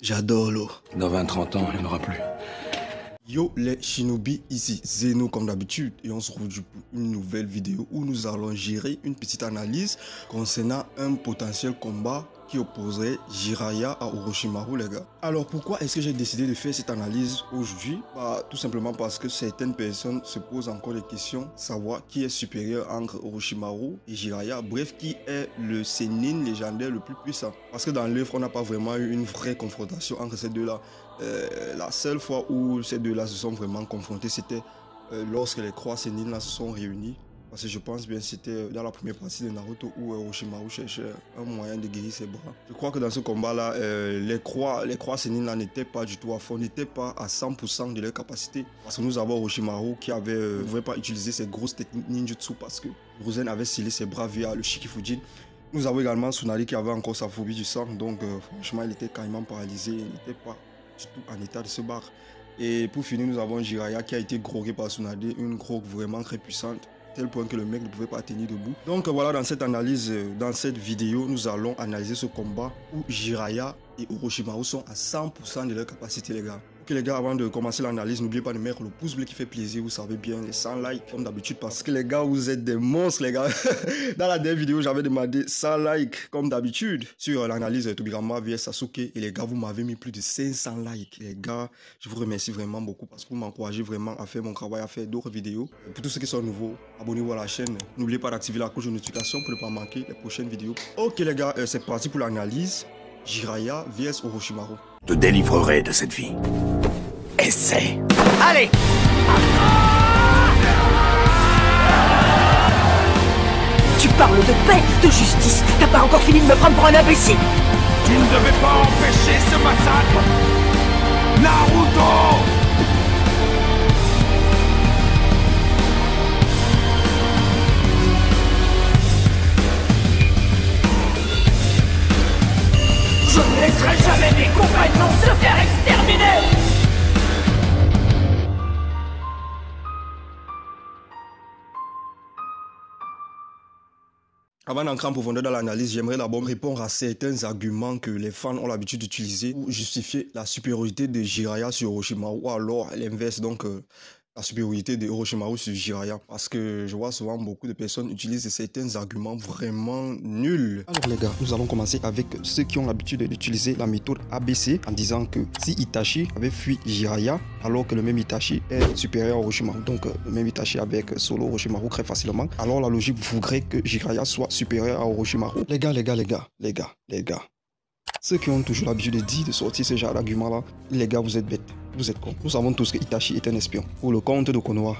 J'adore l'eau. Dans 20-30 ans, il n'y en aura plus. Yo les Shinobi, ici Zeno comme d'habitude et on se retrouve pour une nouvelle vidéo où nous allons gérer une petite analyse concernant un potentiel combat qui opposerait Jiraiya à Orochimaru les gars. Alors pourquoi est-ce que j'ai décidé de faire cette analyse aujourd'hui? Tout simplement parce que certaines personnes se posent encore des questions, savoir qui est supérieur entre Orochimaru et Jiraiya, bref qui est le Sennin légendaire le plus puissant. Parce que dans l'œuvre on n'a pas vraiment eu une vraie confrontation entre ces deux là. La seule fois où ces deux-là se sont vraiment confrontés, c'était lorsque les trois Sennin là se sont réunis. Parce que je pense bien c'était dans la première partie de Naruto où Orochimaru cherchait un moyen de guérir ses bras. Je crois que dans ce combat-là, les croix Sennin là n'étaient pas du tout à fond, n'étaient pas à 100% de leur capacité. Parce que nous avons Orochimaru qui ne pouvait pas utiliser ses grosses techniques ninjutsu parce que Hiruzen avait scellé ses bras via le Shikifujin. Nous avons également Tsunade qui avait encore sa phobie du sang, donc franchement il était carrément paralysé, il n'était pas du tout en état de se battre. Et pour finir, nous avons Jiraiya qui a été grogué par Tsunade, une grogue vraiment très puissante, tel point que le mec ne pouvait pas tenir debout. Donc voilà, dans cette analyse, dans cette vidéo, nous allons analyser ce combat où Jiraiya et Orochimaru sont à 100% de leur capacité les gars. Ok les gars, avant de commencer l'analyse, n'oubliez pas de mettre le pouce bleu qui fait plaisir, vous savez bien, les 100 likes comme d'habitude parce que les gars, vous êtes des monstres les gars. Dans la dernière vidéo, j'avais demandé 100 likes comme d'habitude sur l'analyse de Tobirama vs Sasuke et les gars, vous m'avez mis plus de 500 likes. Les gars, je vous remercie vraiment beaucoup parce que vous m'encouragez vraiment à faire mon travail, à faire d'autres vidéos. Pour tous ceux qui sont nouveaux, abonnez-vous à la chaîne. N'oubliez pas d'activer la cloche de notification pour ne pas manquer les prochaines vidéos. Ok les gars, c'est parti pour l'analyse. Jiraiya vs Orochimaru. Te délivrerai de cette vie. Essaie. Allez! Tu parles de paix, de justice. T'as pas encore fini de me prendre pour un imbécile. Tu ne devais pas empêcher ce massacre. Naruto! Je ne laisserai jamais mes compagnons se faire exterminer. Avant d'entrer en profondeur dans l'analyse, j'aimerais d'abord répondre à certains arguments que les fans ont l'habitude d'utiliser pour justifier la supériorité de Jiraiya sur Orochimaru ou alors l'inverse, donc la supériorité de Orochimaru sur Jiraiya. Parce que je vois souvent beaucoup de personnes utiliser certains arguments vraiment nuls. Alors les gars, nous allons commencer avec ceux qui ont l'habitude d'utiliser la méthode ABC en disant que si Itachi avait fui Jiraiya, alors que le même Itachi est supérieur à Orochimaru, donc le même Itachi avec solo Orochimaru très facilement, alors la logique voudrait que Jiraiya soit supérieur à Orochimaru. Les gars. Ceux qui ont toujours l'habitude de dire, de sortir ce genre d'argument-là, les gars, vous êtes bêtes, vous êtes cons. Nous savons tous que Itachi est un espion pour le compte de Konoha.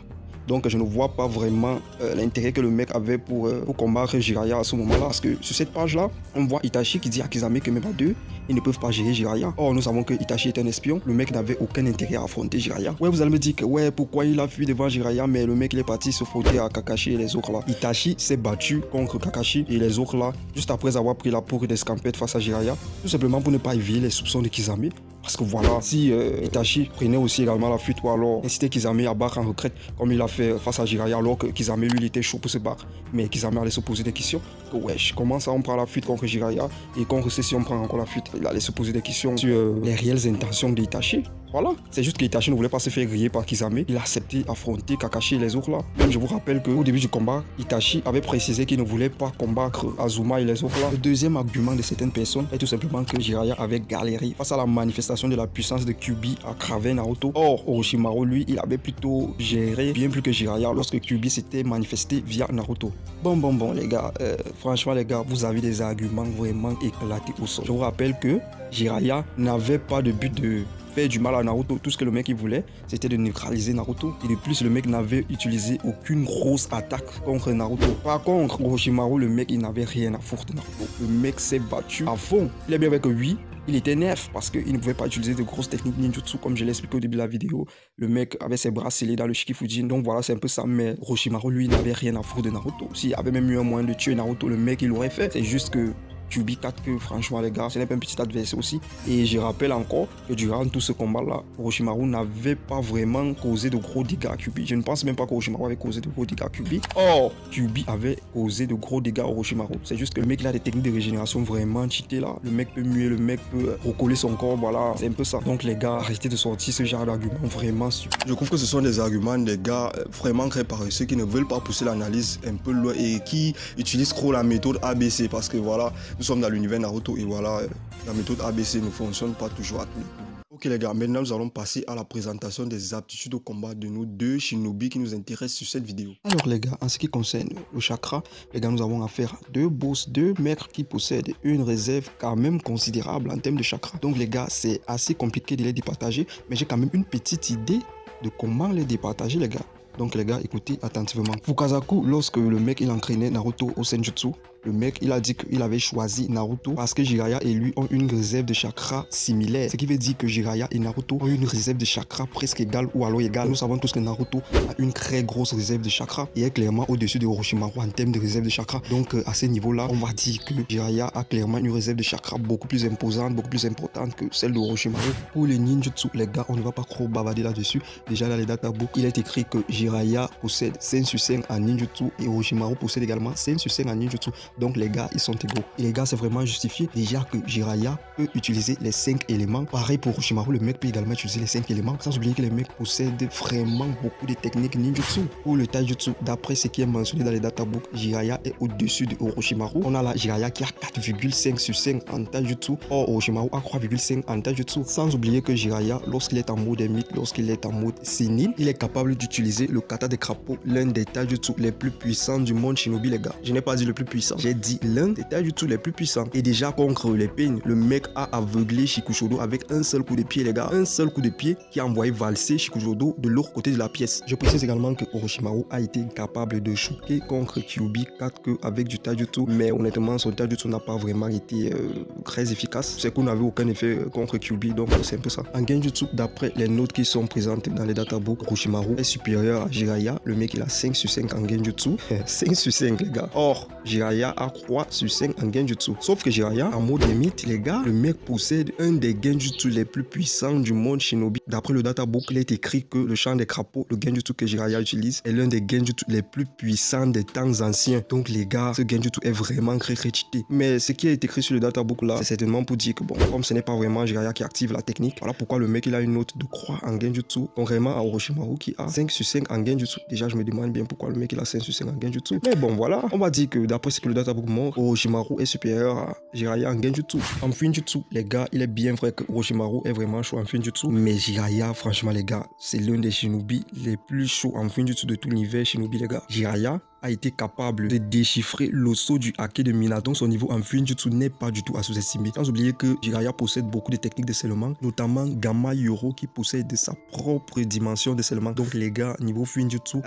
Donc je ne vois pas vraiment l'intérêt que le mec avait pour combattre Jiraiya à ce moment-là. Parce que sur cette page-là, on voit Itachi qui dit à Kisame que même à deux, ils ne peuvent pas gérer Jiraiya. Or, nous savons que Itachi est un espion. Le mec n'avait aucun intérêt à affronter Jiraiya. Ouais, vous allez me dire que ouais, pourquoi il a fui devant Jiraiya, mais le mec il est parti se frotter à Kakashi et les autres là. Itachi s'est battu contre Kakashi et les autres là, juste après avoir pris la poudre d'escampette face à Jiraiya, tout simplement pour ne pas éveiller les soupçons de Kisame. Parce que voilà, si Itachi prenait aussi également la fuite ou alors incitait Kisame à battre en retraite comme il a fait face à Jiraiya alors que Kisame lui il était chaud pour se battre, mais Kisame allait se poser des questions. Que wesh, comment ça on prend la fuite contre Jiraiya et contre ceux si on prend encore la fuite? Il allait se poser des questions sur les réelles intentions d'Itachi. Voilà, c'est juste que Itachi ne voulait pas se faire griller par Kisame. Il a accepté affronter Kakashi et les autres là. Même je vous rappelle qu'au début du combat, Itachi avait précisé qu'il ne voulait pas combattre Azuma et les autres là. Le deuxième argument de certaines personnes est tout simplement que Jiraiya avait galéré face à la manifestation de la puissance de Kyuubi à travers Naruto. Or, Orochimaru, lui, il avait plutôt géré bien plus que Jiraiya lorsque Kyuubi s'était manifesté via Naruto. Bon, les gars, franchement, les gars, vous avez des arguments vraiment éclatés au sol. Je vous rappelle que Jiraiya n'avait pas de but de faire du mal à Naruto. Tout ce que le mec il voulait, c'était de neutraliser Naruto. Et de plus, le mec n'avait utilisé aucune grosse attaque contre Naruto. Par contre, Orochimaru, le mec, il n'avait rien à foutre de Naruto. Le mec s'est battu à fond. Il est bien vrai que oui, il était nerf parce qu'il ne pouvait pas utiliser de grosses techniques ninjutsu comme je l'ai expliqué au début de la vidéo. Le mec avait ses bras scellés dans le Shikifujin. Donc voilà, c'est un peu ça. Mais Orochimaru, lui, n'avait rien à foutre de Naruto. S'il avait même eu un moyen de tuer Naruto, le mec, il l'aurait fait. C'est juste que Kyuubi 4 que franchement les gars, ce n'est pas un petit adversaire aussi. Et je rappelle encore que durant tout ce combat-là, Orochimaru n'avait pas vraiment causé de gros dégâts à Kyuubi. Je ne pense même pas qu'Orochimaru avait causé de gros dégâts à Kyuubi. Or, Kyuubi avait causé de gros dégâts à Orochimaru. C'est juste que le mec il a des techniques de régénération vraiment cheatées là. Le mec peut muer, le mec peut recoller son corps, voilà, c'est un peu ça. Donc les gars, arrêtez de sortir ce genre d'arguments vraiment super. Je trouve que ce sont des arguments des gars vraiment très paresseux qui ne veulent pas pousser l'analyse un peu loin et qui utilisent trop la méthode ABC parce que voilà, nous sommes dans l'univers Naruto et voilà, la méthode ABC ne fonctionne pas toujours à tous les coups. Ok les gars, maintenant nous allons passer à la présentation des aptitudes au combat de nos deux shinobi qui nous intéressent sur cette vidéo. Alors les gars, en ce qui concerne le chakra, les gars, nous avons affaire à deux boss, deux maîtres qui possèdent une réserve quand même considérable en termes de chakra. Donc les gars, c'est assez compliqué de les départager, mais j'ai quand même une petite idée de comment les départager les gars. Donc les gars, écoutez attentivement. Fukazaku, lorsque le mec il entraînait Naruto au Senjutsu, le mec il a dit qu'il avait choisi Naruto parce que Jiraiya et lui ont une réserve de chakra similaire. Ce qui veut dire que Jiraiya et Naruto ont une réserve de chakra presque égale ou alors égale. Nous savons tous que Naruto a une très grosse réserve de chakra et est clairement au-dessus de Orochimaru en termes de réserve de chakra. Donc à ce niveau-là, on va dire que Jiraiya a clairement une réserve de chakra beaucoup plus imposante, beaucoup plus importante que celle de Orochimaru. Pour les ninjutsu, les gars, on ne va pas trop bavarder là-dessus. Déjà dans les databooks, il est écrit que Jiraiya possède 5 sur 5 en ninjutsu et Orochimaru possède également 5 sur 5 en ninjutsu. Donc les gars, ils sont égaux. Et les gars, c'est vraiment justifié déjà que Jiraiya peut utiliser les 5 éléments. Pareil pour Orochimaru, le mec peut également utiliser les 5 éléments. Sans oublier que les mecs possèdent vraiment beaucoup de techniques ninjutsu. Pour le taijutsu, d'après ce qui est mentionné dans les databooks, Jiraiya est au-dessus de Orochimaru. On a là Jiraiya qui a 4,5 sur 5 en taijutsu. Or, Orochimaru a 3,5 en taijutsu. Sans oublier que Jiraiya, lorsqu'il est en mode ermite, lorsqu'il est en mode sénile, il est capable d'utiliser le kata des crapauds, l'un des taijutsu les plus puissants du monde shinobi, les gars. Je n'ai pas dit le plus puissant, j'ai dit l'un des taijutsu les plus puissants. Et déjà contre les Pain, le mec a aveuglé Shikuchodo avec un seul coup de pied, les gars. Un seul coup de pied qui a envoyé valser Shikuchodo de l'autre côté de la pièce. Je précise également que Orochimaru a été capable de choquer contre Kyuubi 4 avec du taijutsu, mais honnêtement son taijutsu n'a pas vraiment été très efficace. C'est qu'on n'avait aucun effet contre Kyuubi, donc c'est un peu ça. En genjutsu, d'après les notes qui sont présentes dans les databooks, Orochimaru est supérieur à Jiraiya. Le mec il a 5 sur 5 en genjutsu. 5 sur 5 les gars. Or, Jiraiya a 3 sur 5 en genjutsu. Sauf que Jiraiya, en mode limite, les gars, le mec possède un des genjutsu les plus puissants du monde shinobi. D'après le databook, il est écrit que le chant des crapauds, le genjutsu que Jiraiya utilise, est l'un des genjutsu les plus puissants des temps anciens. Donc les gars, ce genjutsu est vraiment très cheaté. Mais ce qui est écrit sur le databook là, c'est certainement pour dire que bon, comme ce n'est pas vraiment Jiraiya qui active la technique, voilà pourquoi le mec il a une note de croix en genjutsu, contrairement à Orochimaru qui a 5 sur 5 en genjutsu. Déjà, je me demande bien pourquoi le mec il a 5 sur 5 en genjutsu. Mais bon, voilà, on va dire que d'après ce que le databook montre, Orochimaru est supérieur à Jiraiya en genjutsu. En finjutsu, les gars, il est bien vrai que Orochimaru est vraiment chaud en finjutsu, mais Jiraiya, franchement les gars, c'est l'un des shinobi les plus chauds en finjutsu de tout l'univers shinobi, les gars. Jiraiya a été capable de déchiffrer le saut du hake de Minato. Donc son niveau en finjutsu n'est pas du tout à sous-estimer. Sans oublier que Jiraiya possède beaucoup de techniques de scellement, notamment Gamma Yoro qui possède sa propre dimension de scellement. Donc les gars, niveau finjutsu,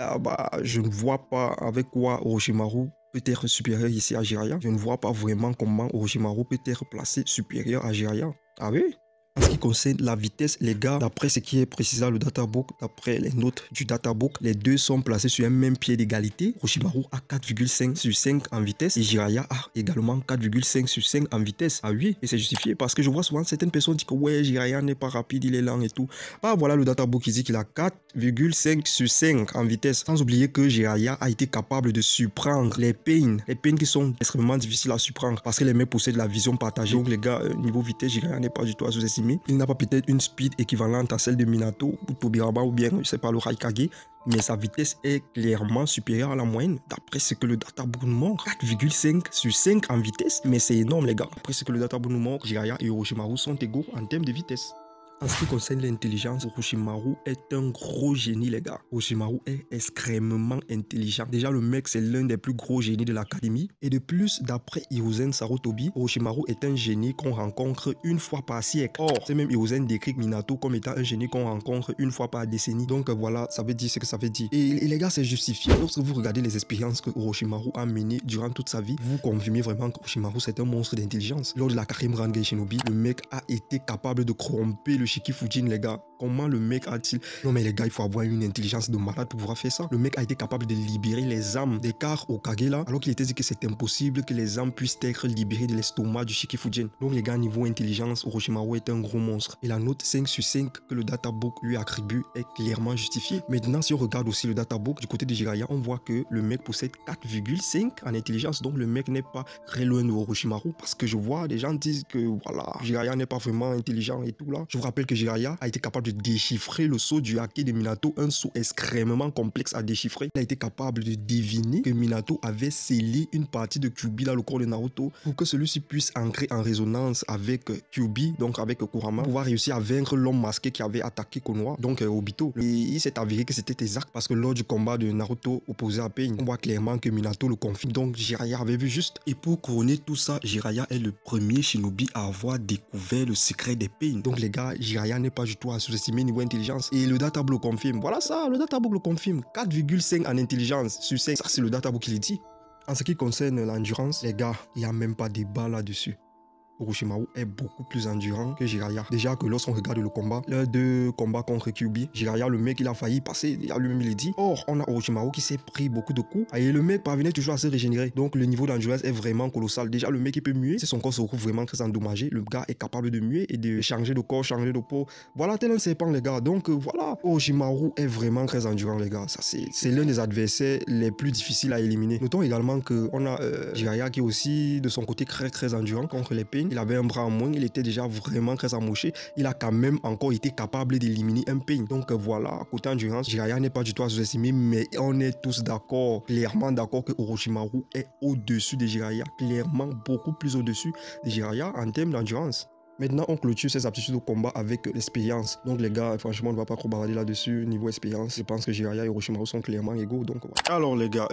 je ne vois pas avec quoi Orochimaru peut être supérieur ici à Jiraiya. Je ne vois pas vraiment comment Orochimaru peut être placé supérieur à Jiraiya. Ah oui? En ce qui concerne la vitesse, les gars, d'après ce qui est précisé dans le databook, d'après les notes du databook, les deux sont placés sur un même pied d'égalité. Orochimaru a 4,5 sur 5 en vitesse et Jiraiya a également 4,5 sur 5 en vitesse. Ah oui, et c'est justifié parce que je vois souvent certaines personnes dire que ouais, Jiraiya n'est pas rapide, il est lent et tout. Voilà le databook qui dit qu'il a 4,5 sur 5 en vitesse. Sans oublier que Jiraiya a été capable de surprendre les Pain qui sont extrêmement difficiles à surprendre parce que les mecs possèdent la vision partagée. Donc les gars, niveau vitesse, Jiraiya n'est pas du tout à sous-estimer. Il n'a pas peut-être une speed équivalente à celle de Minato ou Tobirama ou bien, je sais pas, le Raikage, mais sa vitesse est clairement supérieure à la moyenne d'après ce que le databook nous montre. 4,5 sur 5 en vitesse, mais c'est énorme les gars. Après ce que le databook nous montre, Jiraiya et Orochimaru sont égaux en termes de vitesse. En ce qui concerne l'intelligence, Orochimaru est un gros génie, les gars. Orochimaru est extrêmement intelligent. Déjà, le mec, c'est l'un des plus gros génies de l'académie. Et de plus, d'après Hiruzen Sarutobi, Orochimaru est un génie qu'on rencontre une fois par siècle. Or, c'est même Hiruzen décrit Minato comme étant un génie qu'on rencontre une fois par décennie. Donc voilà, ça veut dire ce que ça veut dire. Et les gars, c'est justifié. Lorsque vous regardez les expériences que Orochimaru a menées durant toute sa vie, vous confirmez vraiment qu'Orochimaru, c'est un monstre d'intelligence. Lors de la 4e grande guerre Shinobi, le mec a été capable de corromper le Shiki Fujin, les gars. comment le mec a-t-il... Non mais les gars, il faut avoir une intelligence de malade pour pouvoir faire ça. Le mec a été capable de libérer les âmes des Car Hokage là, alors qu'il était dit que c'est impossible que les âmes puissent être libérées de l'estomac du Shikifujin. Donc les gars, niveau intelligence, Orochimaru est un gros monstre. Et la note 5 sur 5 que le databook lui attribue est clairement justifiée. Maintenant, si on regarde aussi le databook du côté de Jiraiya, on voit que le mec possède 4,5 en intelligence. Donc le mec n'est pas très loin de Orochimaru, parce que je vois des gens disent que voilà, Jiraiya n'est pas vraiment intelligent et tout là. Je vous rappelle que Jiraiya a été capable de déchiffrer le sceau du haki de Minato, un sceau extrêmement complexe à déchiffrer. Il a été capable de deviner que Minato avait scellé une partie de Kyuubi dans le corps de Naruto pour que celui-ci puisse entrer en résonance avec Kyuubi, donc avec Kurama, pour pouvoir réussir à vaincre l'homme masqué qui avait attaqué Konoha, donc Obito. Et il s'est avéré que c'était exact parce que lors du combat de Naruto opposé à Pain, on voit clairement que Minato le confirme, donc Jiraiya avait vu juste. Et pour couronner tout ça, Jiraiya est le premier shinobi à avoir découvert le secret des Pain. Donc les gars, Jiraiya n'est pas du tout à sous-estimer niveau intelligence. Et le databook le confirme. Voilà ça, le databook le confirme. 4,5 en intelligence sur 5. Ça, c'est le databook qui le dit. En ce qui concerne l'endurance, les gars, il n'y a même pas de débat là-dessus. Orochimaru est beaucoup plus endurant que Jiraiya. Déjà que lorsqu'on regarde le combat, leurs deux combats contre Kyuubi, Jiraiya, le mec, il a failli passer, il a lui-même il dit. Or, on a Orochimaru qui s'est pris beaucoup de coups et le mec parvenait toujours à se régénérer. Donc, le niveau d'endurance est vraiment colossal. Déjà, le mec, il peut muer. Si son corps se retrouve vraiment très endommagé, le gars est capable de muer et de changer de corps, changer de peau. Voilà, tel un serpent, les gars. Donc, voilà, Orochimaru est vraiment très endurant, les gars. Ça, c'est l'un des adversaires les plus difficiles à éliminer. Notons également qu'on a Jiraiya qui est aussi, de son côté, très endurant contre les Pain. Il avait un bras en moins, il était déjà vraiment très amoché. Il a quand même encore été capable d'éliminer un Pain. Donc voilà, côté endurance, Jiraiya n'est pas du tout à sous-estimer, mais on est tous d'accord, clairement d'accord que Orochimaru est au-dessus de Jiraiya, clairement beaucoup plus au-dessus de Jiraiya en termes d'endurance. Maintenant, on clôture ces aptitudes au combat avec l'expérience. Donc les gars, franchement, on ne va pas trop balader là-dessus. Niveau expérience, je pense que Jiraiya et Orochimaru sont clairement égaux. Donc voilà. Alors les gars,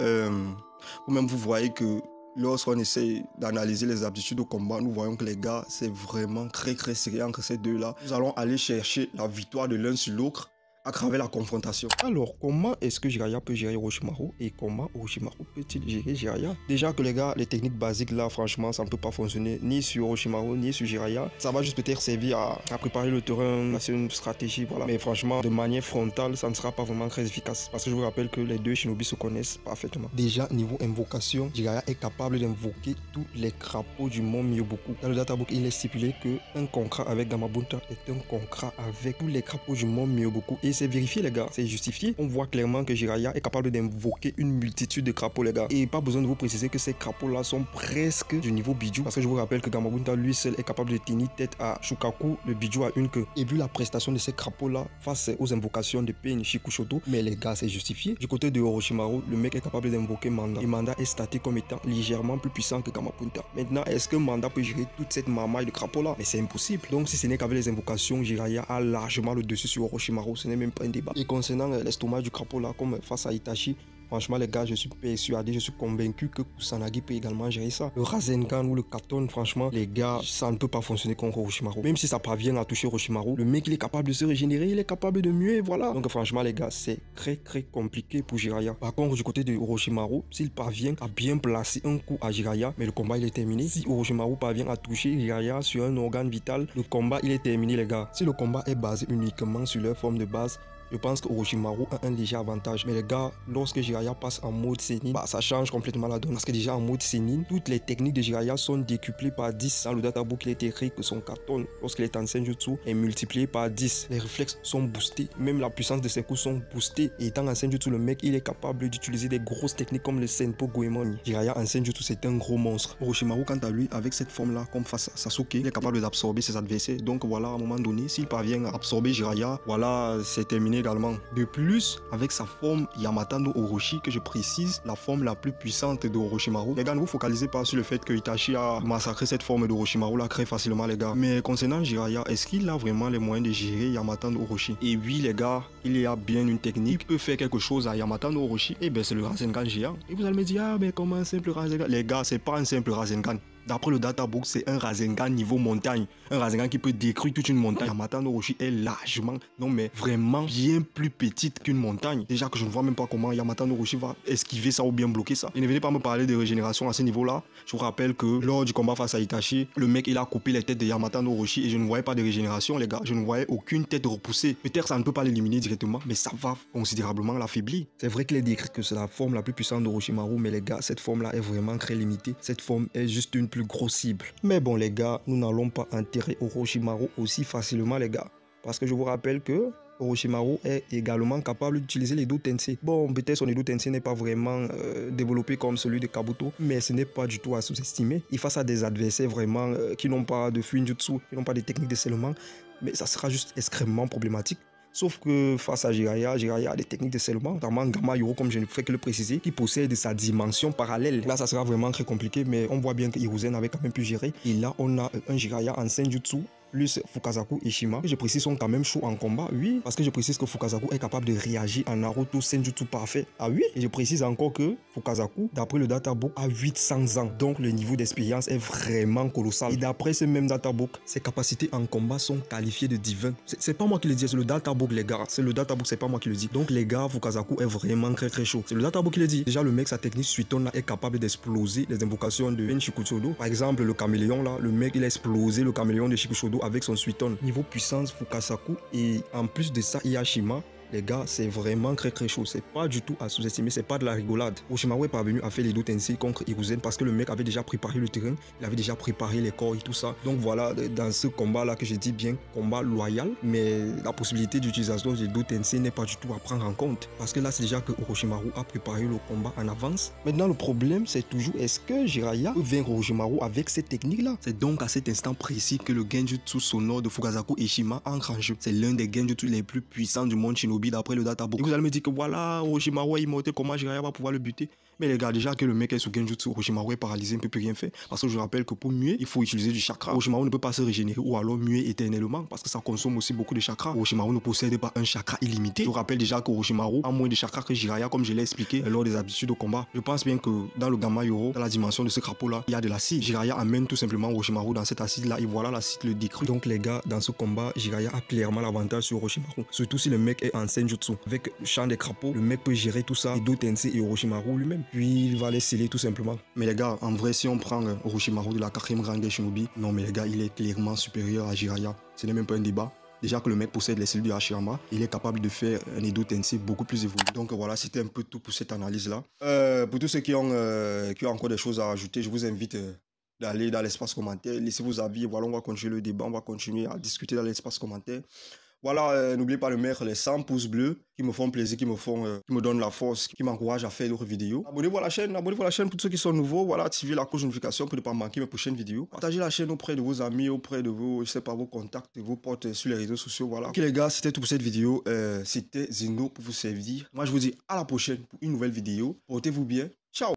vous-même vous voyez que lorsqu'on essaie d'analyser les aptitudes au combat, nous voyons que les gars, c'est vraiment très serré entre ces deux-là. Nous allons aller chercher la victoire de l'un sur l'autre à travers la confrontation. Alors, comment est-ce que Jiraiya peut gérer Orochimaru et comment Orochimaru peut-il gérer Jiraiya? Déjà que les gars, les techniques basiques là, franchement, ça ne peut pas fonctionner ni sur Orochimaru ni sur Jiraiya. Ça va juste peut-être servir à préparer le terrain, c'est une stratégie, voilà. Mais franchement, de manière frontale, ça ne sera pas vraiment très efficace. Parce que je vous rappelle que les deux shinobi se connaissent parfaitement. Déjà, niveau invocation, Jiraiya est capable d'invoquer tous les crapauds du mont Myoboku. Dans le databook, il est stipulé qu'un contrat avec Gamabunta est un contrat avec tous les crapauds du mont Myoboku. Et c'est vérifié les gars, c'est justifié. On voit clairement que Jiraiya est capable d'invoquer une multitude de crapauds les gars. Et pas besoin de vous préciser que ces crapauds là sont presque du niveau Biju. Parce que je vous rappelle que Gamabunta lui seul est capable de tenir tête à Shukaku, le Biju à une queue. Et vu la prestation de ces crapauds là face aux invocations de Pain, Shikushoto, mais les gars c'est justifié. Du côté de Orochimaru, le mec est capable d'invoquer Manda. Et Manda est staté comme étant légèrement plus puissant que Gamabunta. Maintenant, est-ce que Manda peut gérer toute cette marmaille de crapauds là? Mais c'est impossible. Donc si ce n'est qu'avec les invocations, Jiraiya a largement le dessus sur Orochimaru. Ce n'est même pas un débat. Et concernant l'estomac du crapaud là, comme face à Itachi, franchement les gars, je suis persuadé, je suis convaincu que Kusanagi peut également gérer ça. Le Rasengan ou le Katon, franchement les gars, ça ne peut pas fonctionner contre Orochimaru. Même si ça parvient à toucher Orochimaru, le mec il est capable de se régénérer, il est capable de muer, voilà. Donc franchement les gars, c'est très compliqué pour Jiraiya. Par contre du côté de Orochimaru, s'il parvient à bien placer un coup à Jiraiya, mais le combat il est terminé. Si Orochimaru parvient à toucher Jiraiya sur un organe vital, le combat il est terminé les gars. Si le combat est basé uniquement sur leur forme de base, je pense que Orochimaru a un léger avantage. Mais les gars, lorsque Jiraiya passe en mode Senin, ça change complètement la donne. Parce que déjà en mode Senin, toutes les techniques de Jiraiya sont décuplées par 10. Dans le databook, il est écrit que son Katon, lorsqu'il est en Senjutsu, est multiplié par 10. Les réflexes sont boostés. Même la puissance de ses coups sont boostés. Et étant en Senjutsu, le mec, il est capable d'utiliser des grosses techniques comme le Senpo Goemon. Jiraiya en Senjutsu, c'est un gros monstre. Orochimaru, quant à lui, avec cette forme-là, comme face à Sasuke, il est capable d'absorber ses adversaires. Donc voilà, à un moment donné, s'il parvient à absorber Jiraiya, voilà, c'est terminé également. De plus, avec sa forme Yamata no Orochi, que je précise, la forme la plus puissante de Orochimaru. Les gars, ne vous focalisez pas sur le fait que Itachi a massacré cette forme d'Orochimaru là très facilement les gars. Mais concernant Jiraiya, est-ce qu'il a vraiment les moyens de gérer Yamata no Orochi? Et oui les gars, il y a bien une technique qui peut faire quelque chose à Yamata no Orochi. Et bien c'est le Rasengan géant. Et vous allez me dire, ah mais comment un simple Rasengan? Les gars, c'est pas un simple Rasengan. D'après le databook, c'est un Rasengan niveau montagne. Un Rasengan qui peut détruire toute une montagne. Yamata no Orochi est largement, non mais vraiment bien plus petite qu'une montagne. Déjà que je ne vois même pas comment Yamata no Orochi va esquiver ça ou bien bloquer ça. Et ne venez pas me parler de régénération à ce niveau-là. Je vous rappelle que lors du combat face à Itachi, le mec il a coupé les têtes de Yamata no Orochi et je ne voyais pas de régénération les gars. Je ne voyais aucune tête repoussée. Peut-être ça ne peut pas l'éliminer directement, mais ça va considérablement l'affaiblir. C'est vrai qu'il est décrit que c'est la forme la plus puissante d'Orochimaru, mais les gars, cette forme-là est vraiment très limitée. Cette forme est juste une plus grosse cible. Mais bon les gars, nous n'allons pas enterrer Orochimaru aussi facilement les gars. Parce que je vous rappelle que Orochimaru est également capable d'utiliser les Do Tensei. Bon, peut-être son Edo Tensei n'est pas vraiment développé comme celui de Kabuto, mais ce n'est pas du tout à sous-estimer. Il face à des adversaires vraiment qui n'ont pas de Fuinjutsu, qui n'ont pas de technique de scellement, mais ça sera juste extrêmement problématique. Sauf que face à Jiraiya a des techniques de scellement, notamment Gamma Yoro, comme je ne fais que le préciser, qui possède sa dimension parallèle. Là, ça sera vraiment très compliqué, mais on voit bien que Hiruzen avait quand même pu gérer. Et là, on a un Jiraiya en Senjutsu, plus Fukasaku et Shima. Je précise, sont quand même chauds en combat, oui, parce que je précise que Fukasaku est capable de réagir en Naruto Senjutsu parfait. Ah oui, et je précise encore que Fukasaku, d'après le databook, a 800 ans. Donc le niveau d'expérience est vraiment colossal. Et d'après ce même databook, ses capacités en combat sont qualifiées de divins. C'est pas moi qui le dis, c'est le databook les gars. C'est le databook, c'est pas moi qui le dis. Donc les gars, Fukasaku est vraiment très chaud. C'est le databook qui le dit. Déjà le mec, sa technique Suiton là est capable d'exploser les invocations de Ben Shikuchodo. Par exemple, le caméléon là, le mec il a explosé le caméléon de Shikuchodo avec son Suiton. Niveau puissance, Fukasaku, et en plus de ça, Iyashima. Les gars, c'est vraiment très chaud. C'est pas du tout à sous-estimer, c'est pas de la rigolade. Orochimaru est parvenu à faire les Do Tensei contre Hiruzen parce que le mec avait déjà préparé le terrain, il avait déjà préparé les corps et tout ça. Donc voilà, dans ce combat-là que j'ai dit bien, combat loyal, mais la possibilité d'utilisation des Do Tensei n'est pas du tout à prendre en compte. Parce que là, c'est déjà que Orochimaru a préparé le combat en avance. Maintenant, le problème, c'est toujours, est-ce que Jiraiya peut vaincre Orochimaru avec cette technique-là? C'est donc à cet instant précis que le Genjutsu sonore de Fukasaku et Shima entre en jeu. C'est l'un des Genjutsu les plus puissants du monde Shinobi d'après le databook. Et vous allez me dire que voilà, Orochimaru est immortel, comment Jiraiya va pouvoir le buter? Mais les gars, déjà que le mec est sous Genjutsu, Orochimaru est paralysé, il ne peut plus rien faire. Parce que je rappelle que pour muer, il faut utiliser du chakra. Orochimaru ne peut pas se régénérer ou alors muer éternellement parce que ça consomme aussi beaucoup de chakra. Orochimaru ne possède pas un chakra illimité. Je vous rappelle déjà que Orochimaru a moins de chakra que Jiraiya, comme je l'ai expliqué lors des habitudes au combat. Je pense bien que dans le Gamma Yoro, dans la dimension de ce crapaud-là, il y a de l'acide. Jiraiya amène tout simplement Orochimaru dans cet acide-là et voilà, l'acide le détruit. Donc les gars, dans ce combat, Jiraiya a clairement l'avantage sur Orochimaru. Surtout si le mec est en Senjutsu. Avec le champ des crapauds, le mec peut gérer tout ça, et Do Tensei et Orochimaru lui-même. Puis il va les sceller tout simplement. Mais les gars, en vrai, si on prend Orochimaru de la 4e grande guerre Shinobi, non mais les gars, il est clairement supérieur à Jiraiya. Ce n'est même pas un débat. Déjà que le mec possède les cellules de Hashirama, il est capable de faire un Edo Tensei beaucoup plus évolué. Donc voilà, c'était un peu tout pour cette analyse-là. Pour tous ceux qui ont encore des choses à ajouter, je vous invite d'aller dans l'espace commentaire, laissez vos avis. Voilà, on va continuer le débat, on va continuer à discuter dans l'espace commentaire. Voilà, n'oubliez pas de mettre les 100 pouces bleus qui me font plaisir, qui me donnent la force, qui m'encouragent à faire d'autres vidéos. Abonnez-vous à la chaîne pour tous ceux qui sont nouveaux. Voilà, activez la cloche de notification pour ne pas manquer mes prochaines vidéos. Partagez la chaîne auprès de vos amis, auprès de vos, je sais pas, vos contacts, vos potes sur les réseaux sociaux. Voilà. Ok les gars, c'était tout pour cette vidéo. C'était Zeno pour vous servir. Moi, je vous dis à la prochaine pour une nouvelle vidéo. Portez-vous bien. Ciao.